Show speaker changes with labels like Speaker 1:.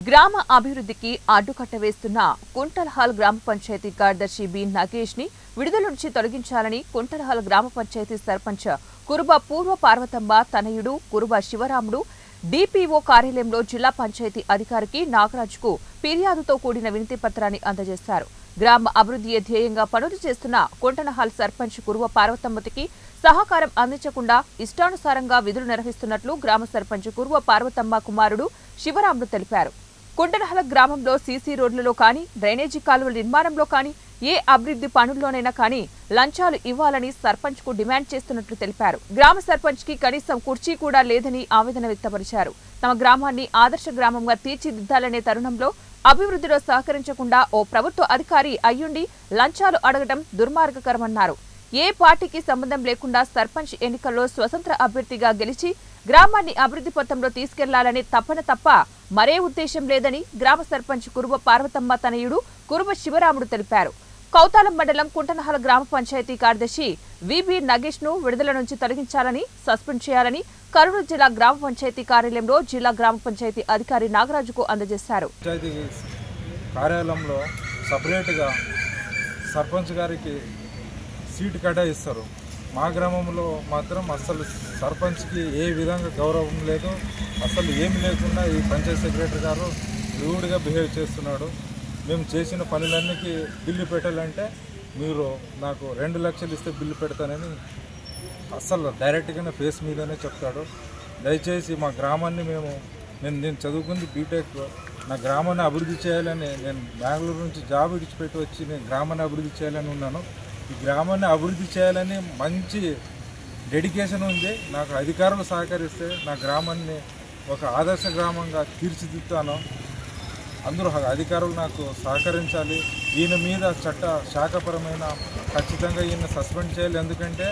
Speaker 1: గ్రామ అభివృద్ధికి అడ్డుకట్ట వేస్తున్న కుంటలహాల్ గ్రామ పంచాయతీ కార్యదర్శి బి నగేష్ ని విడుదల నుంచి తొలగించాలని కుంటలహాల్ గ్రామ పంచాయతీ సర్పంచ్ కురుబ పూర్వ పార్వతమ్మ తనయుడు కురుబ శివరాముడు డిపిఓ కార్యాలయంలో జిల్లా పంచాయతీ అధికారికి నాగరాజుకు ఫిర్యాదుతో కూడిన వినతి పత్రాన్ని అందజేశారు. గ్రామ అభివృద్ధియే ధ్యేయంగా పనులు చేస్తున్న కుంటలహాల్ సర్పంచ్ కురువ పార్వతమ్మకి సహకారం అందించకుండా ఇష్టానుసారంగా విధులు నిర్వహిస్తున్నట్లు గ్రామ సర్పంచ్ కురువ పార్వతమ్మ కుమారుడు శివరాముడు తెలిపారు. కుంటలహాల్ గ్రామంలో సీసీ రోడ్లలో కానీ, డ్రైనేజీ కాలువల నిర్మాణంలో కానీ, ఏ అభివృద్ధి పనుల్లోనైనా కానీ లంచాలు ఇవ్వాలని సర్పంచ్ కు డిమాండ్ చేస్తున్నట్లు తెలిపారు. గ్రామ సర్పంచ్ కి కనీసం కుర్చీ కూడా లేదని ఆవేదన వ్యక్తపరిచారు. తమ గ్రామాన్ని ఆదర్శ గ్రామంగా తీర్చిదిద్దాలనే తరుణంలో అభివృద్ధిలో సహకరించకుండా ఓ ప్రభుత్వ అధికారి అయ్యుండి లంచాలు అడగడం దుర్మార్గకరమన్నారు. ఏ పార్టీకి సంబంధం లేకుండా సర్పంచ్ ఎన్నికల్లో స్వతంత్ర అభ్యర్థిగా గెలిచి గ్రామాన్ని అభివృద్ధి పథంలో తీసుకెళ్లాలనే తపన తప్ప మరే ఉద్దేశం లేదని గ్రామ సర్పంచ్ కురుబ పార్వతమ్మ తనయుడు కురుబ శివరాముడు తెలిపారు. కౌతాలం మండలం కుంటలహాల్ గ్రామ పంచాయతీ కార్యదర్శి విబి నగేష్ ను విడుదల నుంచి తొలగించాలని, సస్పెండ్ చేయాలని కర్నూలు జిల్లా గ్రామ పంచాయతీ కార్యాలయంలో జిల్లా గ్రామ పంచాయతీ అధికారి నాగరాజుకు అందజేశారు.
Speaker 2: కార్యాలయంలో సపరేట్గా సర్పంచ్ గారికి సీటు కేటాయిస్తారు. మా గ్రామంలో మాత్రం అసలు సర్పంచ్కి ఏ విధంగా గౌరవం లేదు. అసలు ఏమి లేకుండా ఈ పంచాయత్ సెక్రటరీ గారు రూడ్గా బిహేవ్ చేస్తున్నాడు. మేము చేసిన పనులన్నిటికీ బిల్లు పెట్టాలంటే మీరు నాకు 2 లక్షలు ఇస్తే బిల్లు పెడతానని అసలు డైరెక్ట్గానే ఫేస్ మీదనే చెప్తాడు. దయచేసి మా గ్రామాన్ని నేను చదువుకుంది బీటెక్, నా గ్రామాన్ని అభివృద్ధి చేయాలని, నేను బెంగళూరు నుంచి జాబ్ విడిచిపెట్టి వచ్చి నేను గ్రామాన్ని అభివృద్ధి చేయాలని ఉన్నాను. ఈ గ్రామాన్ని అభివృద్ధి చేయాలని మంచి డెడికేషన్ ఉంది. నాకు అధికారులు సహకరిస్తే నా గ్రామాన్ని ఒక ఆదర్శ గ్రామంగా తీర్చిదిద్దుతాను. అందరూ అధికారులు నాకు సహకరించాలి. ఈయన మీద చట్ట శాఖపరమైన ఖచ్చితంగా ఈయన సస్పెండ్ చేయాలి. ఎందుకంటే